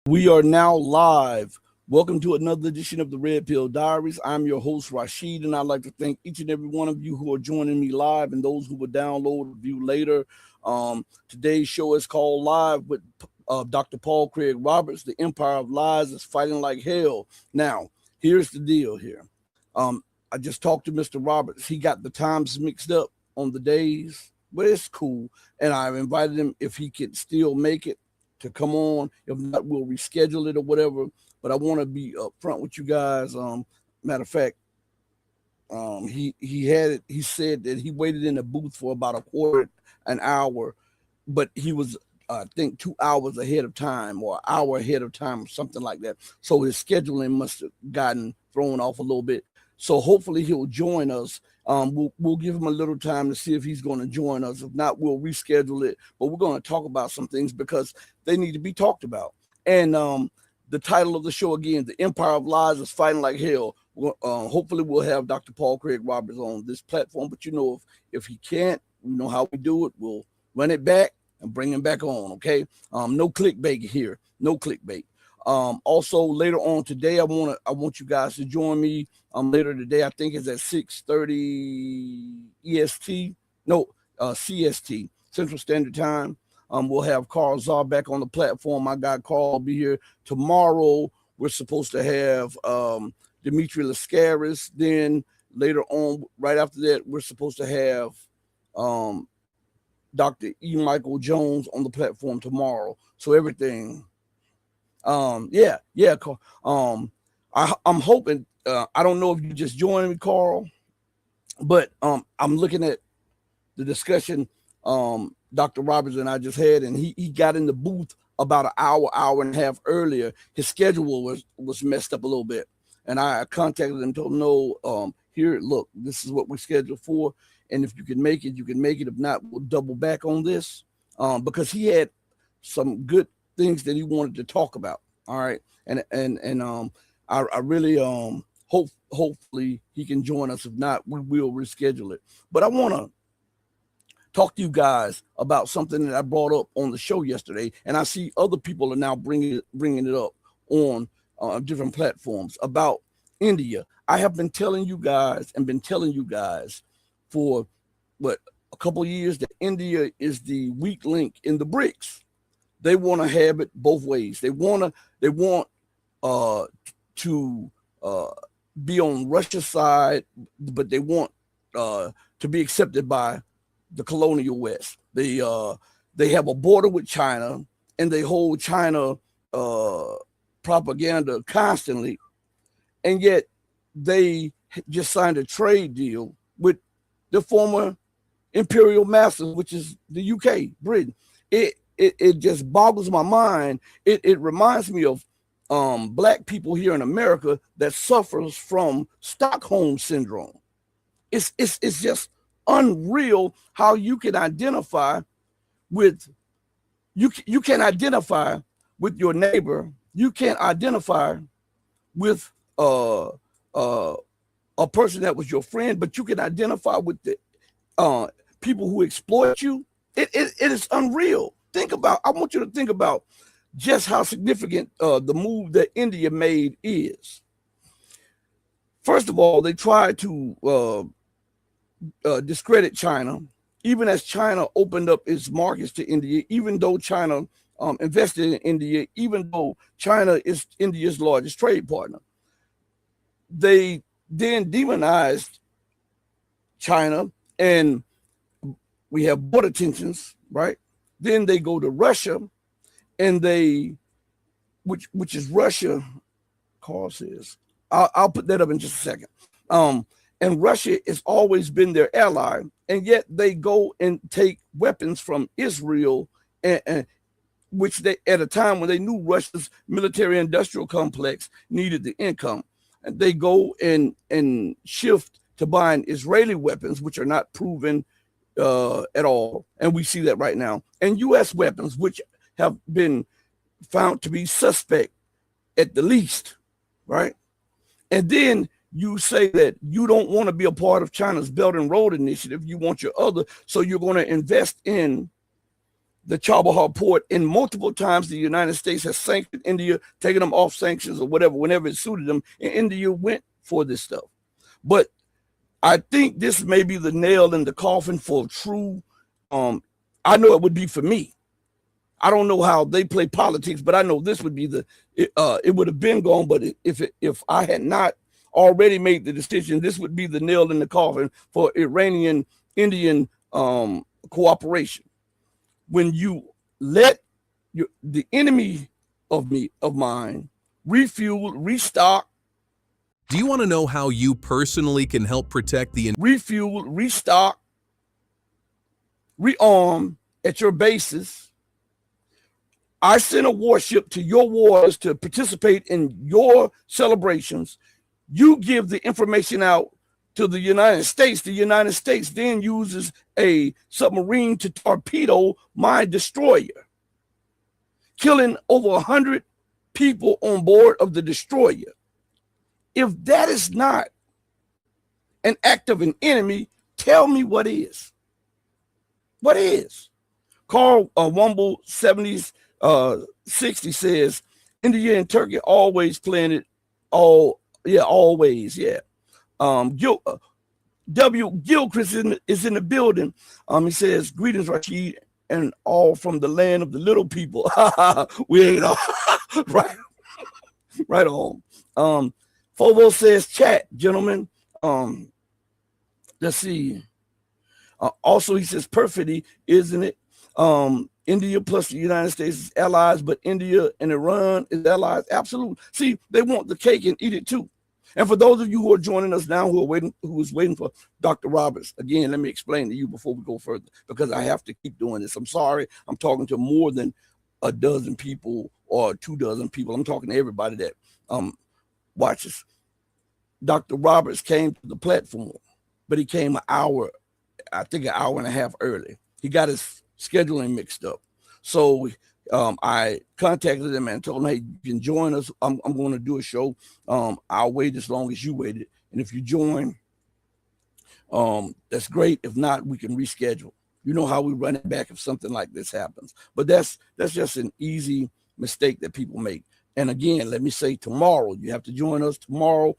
We are now live. Welcome to another edition of the Red Pill Diaries. I'm your host, Rashid, and I'd like to thank each and every one of you who are joining me live and those who will download or view later. Today's show is called Live with Dr. Paul Craig Roberts. The Empire of Lies is fighting like hell. Now, here's the deal here. I just talked to Mr. Roberts. He got the times mixed up on the days, but it's cool. And I've invited him if he could still make it to come on. If not, we'll reschedule it or whatever. But I want to be upfront with you guys. Matter of fact, he had it. He said that he waited in the booth for about an hour, but he was I think 2 hours ahead of time or an hour ahead of time, or something like that. So his scheduling must have gotten thrown off a little bit. So hopefully he'll join us. We'll give him a little time to see if he's going to join us. If not, we'll reschedule it. But we're going to talk about some things because they need to be talked about. And the title of the show again, "The Empire of Lies is fighting like hell." Hopefully we'll have Dr. Paul Craig Roberts on this platform. But if he can't, you know how we do it. We'll run it back and bring him back on. Okay. No clickbait here. No clickbait. Also later on today, I want you guys to join me later today. I think it's at 6:30 EST. No, CST, Central Standard Time. We'll have Carl Czar back on the platform. My guy Carl will be here tomorrow. We're supposed to have Dimitri Lascaris. Then later on, right after that, we're supposed to have Dr. E. Michael Jones on the platform tomorrow. So everything. Yeah. I'm hoping. I don't know if you just joined me, Carl, but I'm looking at the discussion Dr. Roberts and I just had, and he got in the booth about an hour and a half earlier. His schedule was messed up a little bit, and I contacted him, told him, no, here, look, this is what we're scheduled for, and if you can make it, you can make it. If not, we'll double back on this, because he had some good things that he wanted to talk about. All right, and I really hopefully he can join us. If not, we will reschedule it. But I want to talk to you guys about something that I brought up on the show yesterday, and I see other people are now bringing it up on different platforms about India. I have been telling you guys for a couple of years that India is the weak link in the BRICS. They want to have it both ways. They want to be on Russia's side, but they want to be accepted by the colonial West. They have a border with China, and they hold China propaganda constantly, and yet they just signed a trade deal with the former imperial masters, which is the UK, Britain. It just boggles my mind. It reminds me of black people here in America that suffers from Stockholm syndrome. It's just unreal how you can identify with you can identify with your neighbor. You can't identify with a person that was your friend, but you can identify with the people who exploit you. It is unreal. I want you to think about just how significant the move that India made is. First of all, they tried to discredit China, even as China opened up its markets to India, even though China invested in India, even though China is India's largest trade partner. They then demonized China, and we have border tensions, right? Then they go to Russia, and which is Russia. Carl says, I'll put that up in just a second. And Russia has always been their ally, and yet they go and take weapons from Israel, and which they, at a time when they knew Russia's military-industrial complex needed the income, and they go and shift to buying Israeli weapons, which are not proven at all, and we see that right now, and U.S. weapons, which have been found to be suspect at the least, right? And then you say that you don't want to be a part of China's Belt and Road Initiative. You want your other, so you're going to invest in the Chabahar port, and multiple times the United States has sanctioned India, taken them off sanctions or whatever, whenever it suited them, and India went for this stuff. But I think this may be the nail in the coffin for true, I know it would be for me. I don't know how they play politics, but I know this would be it would have been gone, but if I had not already made the decision, this would be the nail in the coffin for Iranian-Indian cooperation. When you let the enemy of mine refuel, restock. Do you want to know how you personally can help protect the refuel, restock, rearm at your bases? I send a warship to your waters to participate in your celebrations. You give the information out to the United States. The United States then uses a submarine to torpedo my destroyer, killing over 100 people on board of the destroyer. If that is not an act of an enemy, tell me what is. What is? Carl Wumble 70s 60 says India and Turkey always playing it always. Gilchrist is in the building. He says, greetings, Rashid, and all from the land of the little people. We ain't all right on. Fovo says, chat, gentlemen. Let's see. Also, he says, perfidy, isn't it? India plus the United States is allies, but India and Iran is allies. Absolutely. See, they want the cake and eat it too. And for those of you who are joining us now, who is waiting for Dr. Roberts, again, let me explain to you before we go further, because I have to keep doing this. I'm sorry. I'm talking to more than a dozen people or 24 people. I'm talking to everybody that watches. Dr. Roberts came to the platform, but he came an hour and a half early. He got his scheduling mixed up. So I contacted him and told him, hey, you can join us. I'm going to do a show. I'll wait as long as you waited. And if you join, that's great. If not, we can reschedule. You know how we run it back if something like this happens. But that's just an easy mistake that people make. And again, let me say tomorrow, you have to join us tomorrow.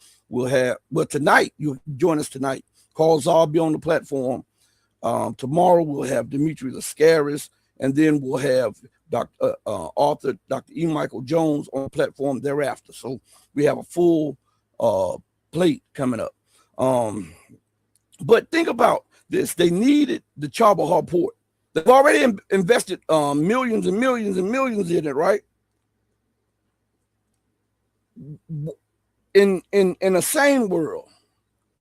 Tonight, you join us tonight. Carl Zahl will be on the platform. Tomorrow we'll have Dimitri Lascaris, and then we'll have author Dr. E. Michael Jones on the platform thereafter. So we have a full plate coming up. But think about this. They needed the Chabahar port. They've already invested millions and millions and millions in it, right? In a sane world,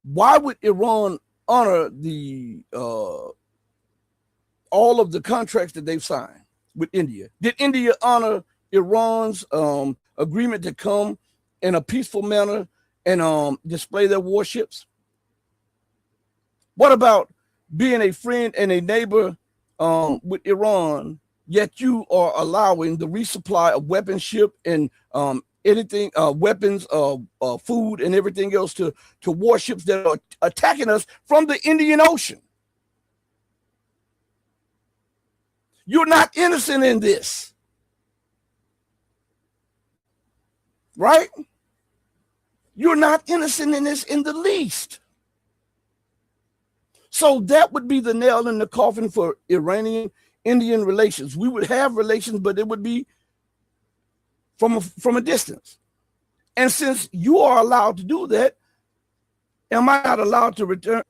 why would Iran honor the all of the contracts that they've signed with India? Did India honor Iran's agreement to come in a peaceful manner and display their warships? What about being a friend and a neighbor with Iran, yet you are allowing the resupply of weaponship and anything, weapons, food, and everything else to warships that are attacking us from the Indian Ocean? You're not innocent in this, right? You're not innocent in this in the least. So that would be the nail in the coffin for Iranian-Indian relations. We would have relations, but it would be from a distance. And since you are allowed to do that, am I not allowed to return?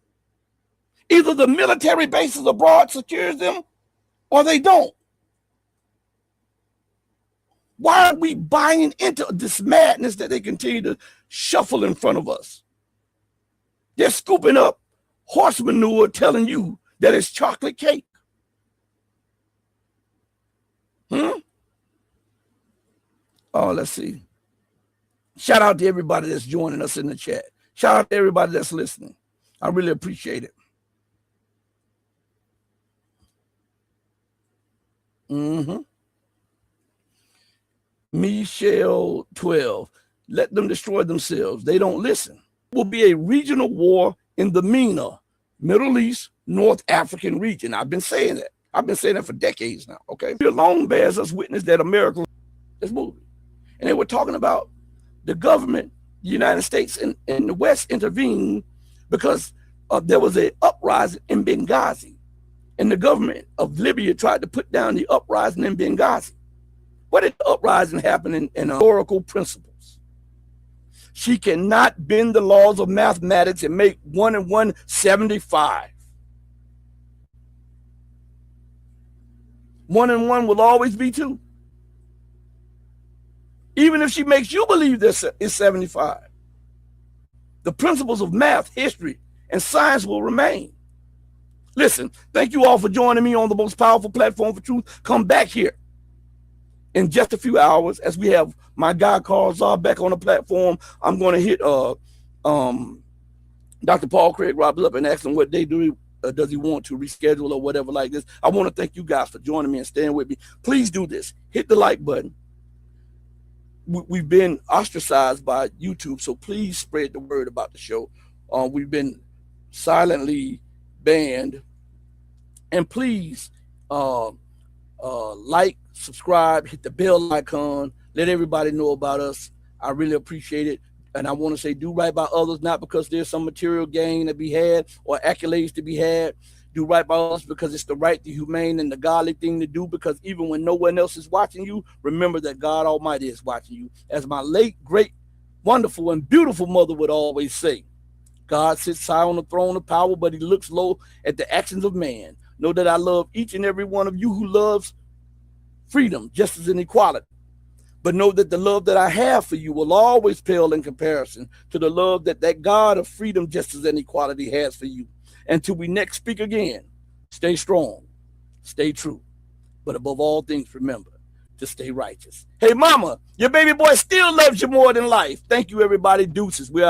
Either the military bases abroad secures them or they don't. Why are we buying into this madness that they continue to shuffle in front of us? They're scooping up horse manure telling you that it's chocolate cake. Oh, let's see. Shout out to everybody that's joining us in the chat. Shout out to everybody that's listening. I really appreciate it. Michelle 12. Let them destroy themselves. They don't listen. It will be a regional war in the MENA, Middle East, North African region. I've been saying that. I've been saying that for decades now, okay? It alone bears us witness that America is moving. And they were talking about the government, the United States and the West intervened because there was an uprising in Benghazi. And the government of Libya tried to put down the uprising in Benghazi. What did the uprising happen in historical principles? She cannot bend the laws of mathematics and make 1 and 1 75. 1 and 1 will always be 2. Even if she makes you believe this is 75. The principles of math, history, and science will remain. Listen, thank you all for joining me on the most powerful platform for truth. Come back here in just a few hours as we have my guy Carl Czar back on the platform. I'm going to hit Dr. Paul Craig Roberts up and ask him what they do. Does he want to reschedule or whatever like this? I want to thank you guys for joining me and staying with me. Please do this. Hit the like button. We've been ostracized by YouTube, so please spread the word about the show. We've been silently banned. And please like, subscribe, hit the bell icon, let everybody know about us. I really appreciate it. And I want to say, do right by others, not because there's some material gain to be had or accolades to be had. Do right by us because it's the right, the humane, and the godly thing to do, because even when no one else is watching you, remember that God Almighty is watching you. As my late, great, wonderful, and beautiful mother would always say, God sits high on the throne of power, but he looks low at the actions of man. Know that I love each and every one of you who loves freedom, justice, and equality. But know that the love that I have for you will always pale in comparison to the love that God of freedom, justice, and equality has for you. Until we next speak again, stay strong, stay true, but above all things, remember to stay righteous. Hey, mama, your baby boy still loves you more than life. Thank you, everybody. Deuces. We're out of here.